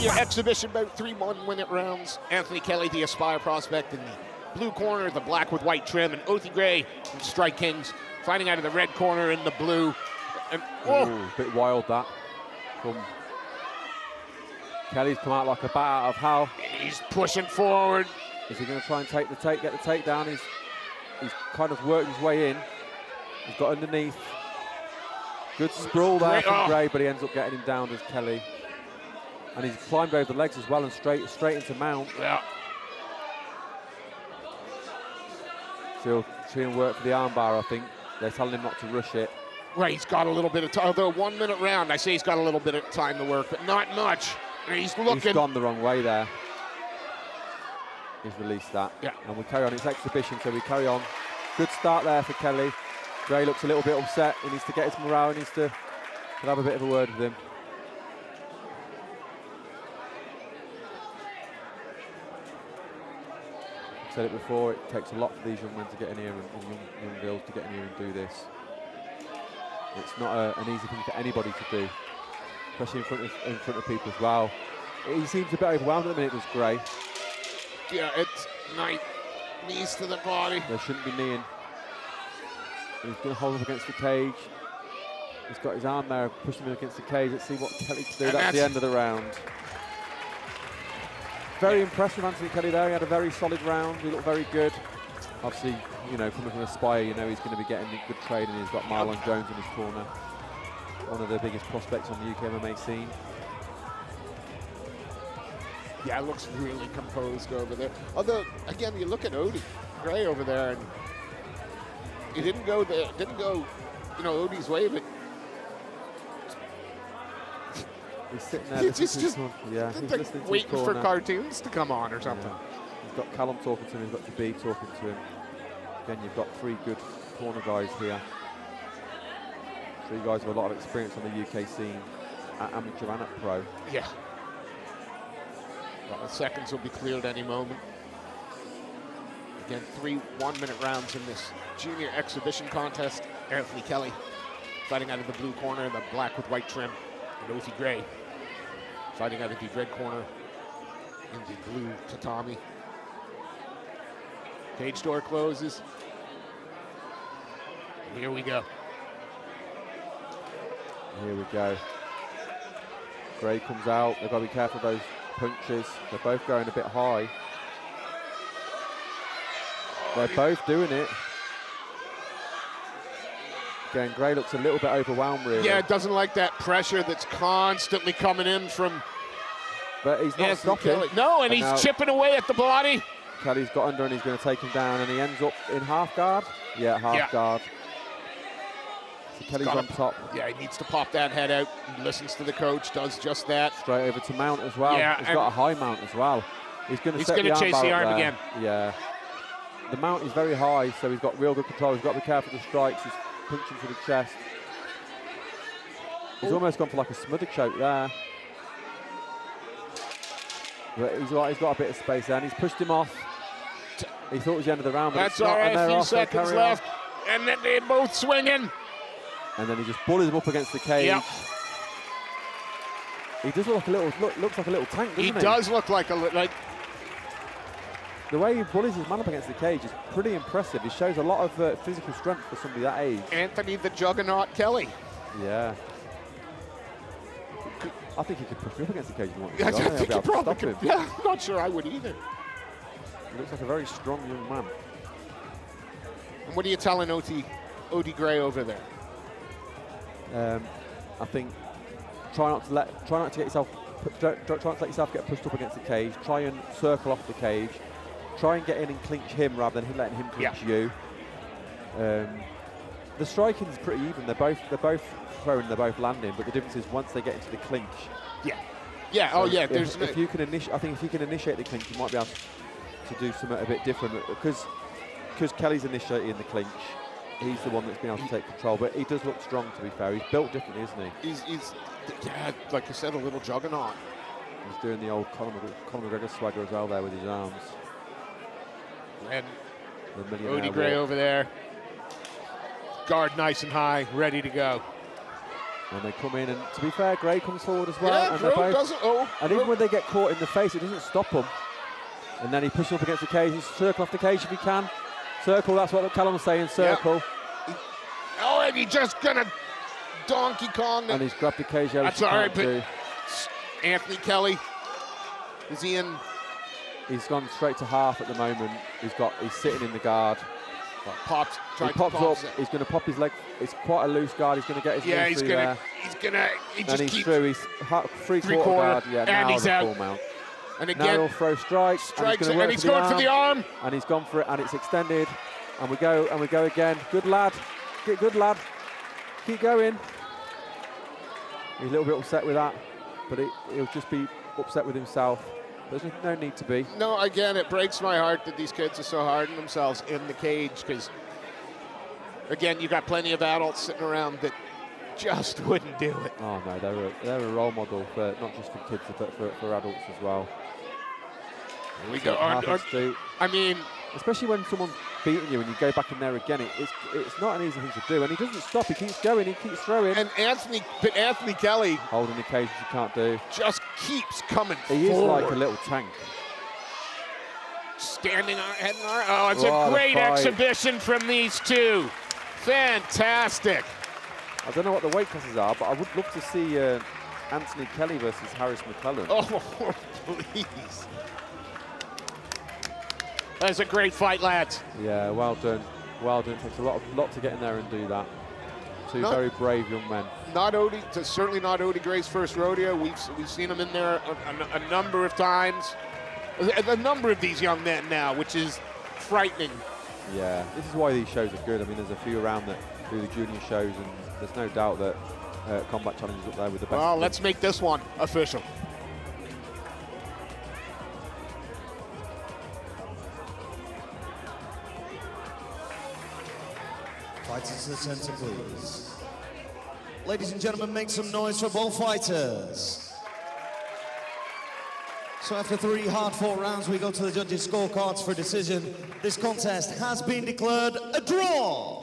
junior exhibition bout, 3 1-minute rounds. Anthony Kelly, the Aspire prospect, in the blue corner, the black with white trim, and Oathie Gray from Strike Kings fighting out of the red corner in the blue. And, a bit wild that. From Kelly's come out like a bat out of hell. He's pushing forward. Is he going to try and get the takedown? He's kind of worked his way in. He's got underneath. Good sprawl there from Gray, but he ends up getting him down as Kelly. And he's climbed over the legs as well and straight into mount. Yeah. Still trying to work for the armbar, I think. They're telling him not to rush it. Right, he's got a little bit of time. Although 1 minute round, I say he's got a little bit of time to work, but not much. He's looking. He's gone the wrong way there. He's released that. Yeah. And we carry on. It's exhibition, so we carry on. Good start there for Kelly. Gray looks a little bit upset. He needs to get his morale. He needs to have a bit of a word with him. I've said it before, it takes a lot for these young men to get in here and young girls to get in here and do this. It's not an easy thing for anybody to do, especially in front of people as well. He seems a bit overwhelmed at the minute, does Gray. Yeah, it's knees to the body. There shouldn't be kneeing. He's going to hold up against the cage. He's got his arm there, pushing him against the cage. Let's see what Kelly can do. And that's the end of the round. Very impressive, Anthony Kelly there. He had a very solid round. He looked very good. Obviously, you know, coming from Aspire, you know he's going to be getting good training. He's got Marlon Jones in his corner. One of the biggest prospects on the UK MMA scene. Yeah, it looks really composed over there. Although, again, you look at Oathie Gray over there, and he didn't go, you know, Odie's way, but he's sitting there. He's like waiting for cartoons to come on or something. Yeah. He's got Callum talking to him. He's got Khabib talking to him. Again, you've got 3 good corner guys here. 3 guys with a lot of experience on the UK scene, at amateur and at pro. Yeah. Well, the seconds will be cleared any moment. Again, 3 1-minute rounds in this junior exhibition contest. Anthony Kelly fighting out of the blue corner, the black with white trim, and Oathie Gray fighting out of the red corner in the blue tatami. Cage door closes. And here we go. Here we go. Gray comes out. They've got to be careful of those punches. They're both going a bit high. They're both doing it. Again, Gray looks a little bit overwhelmed, really. Yeah, doesn't like that pressure that's constantly coming in from. But he's not stopping. Kelly. No, and he's chipping away at the body. Kelly's got under and he's going to take him down, and he ends up in half guard. Yeah, half guard. So Kelly's on top. Yeah, he needs to pop that head out. He listens to the coach, does just that. Straight over to mount as well. Yeah, he's got a high mount as well. He's going to chase the arm again. Yeah. The mount is very high, so he's got real good control. He's got to be careful of the strikes. He's punching to the chest. He's almost gone for like a smother choke there. But he's got a bit of space there, and he's pushed him off. He thought it was the end of the round, but that's all right. A few seconds left, and then they're both swinging. And then he just bullies him up against the cage. Yep. He does look like a little, looks like a little tank, doesn't he? He does look like a The way he bullies his man up against the cage is pretty impressive. He shows a lot of physical strength for somebody that age. Anthony the Juggernaut Kelly. Yeah. I think he could push me up against the cage if he wanted to. I think he probably could. Yeah, I'm not sure I would either. He looks like a very strong young man. And what are you telling Oathie Gray over there? I think try not to let yourself get pushed up against the cage. Try and circle off the cage. Try and get in and clinch him rather than letting him clinch you. The striking is pretty even. They're both throwing, they're both landing, but the difference is once they get into the clinch. Yeah. Yeah. So if you can I think if you can initiate the clinch, you might be able to do something a bit different because Kelly's initiating the clinch. He's the one that's been able to take control, but he does look strong, to be fair. He's built differently, isn't he? He's like you said, a little juggernaut. He's doing the old Conor McGregor swagger as well there with his arms. And Oathie Gray over there. Guard nice and high, ready to go. And they come in, and to be fair, Gray comes forward as well. Yeah, and Drew doesn't. And even when they get caught in the face, it doesn't stop them. And then he pushes up against the cage. He's circle off the cage if he can. Circle, that's what Callum's saying, circle. Yeah. And he's just gonna Donkey Kong. And he's grabbed the cage out. That's all right, but Anthony Kelly, is he in? He's gone straight to half at the moment. He's sitting in the guard. He pops up. He's going to pop his leg. It's quite a loose guard. He's going to get his knee through there. He just keeps through. He's three-quarter guard. Yeah, and now he's the out. full mount. And again, now he'll throw strikes. And he's going for the arm. And he's gone for it, and it's extended. And we go again. Good lad. Good lad. Keep going. He's a little bit upset with that, but he'll just be upset with himself. There's no need to be. No, again, it breaks my heart that these kids are so hard on themselves in the cage, because, again, you got plenty of adults sitting around that just wouldn't do it. Oh, no, they're a role model, for not just for kids, but for adults as well. We go I mean, especially when someone's beating you and you go back in there again, it's not an easy thing to do. And he doesn't stop. He keeps going. He keeps throwing. And Anthony Kelly holding the cage, which you can't do. Just keeps coming. He is like a little tank. Standing on head and arm. Oh, it's a great exhibition from these two. Fantastic. I don't know what the weight classes are, but I would love to see Anthony Kelly versus Harris McClellan. Oh, please. That's a great fight, lads. Yeah, well done. Well done. It takes a lot to get in there and do that. Two very brave young men. Certainly not Oathie Gray's first rodeo. We've seen him in there a number of times. A number of these young men now, which is frightening. Yeah, this is why these shows are good. I mean, there's a few around that do the junior shows, and there's no doubt that Combat Challenge is up there with the best. Well, let's make this one official. Fighters to the center, please. Ladies and gentlemen, make some noise for both fighters. So after 3 hard-fought rounds, we go to the judges' scorecards for decision. This contest has been declared a draw.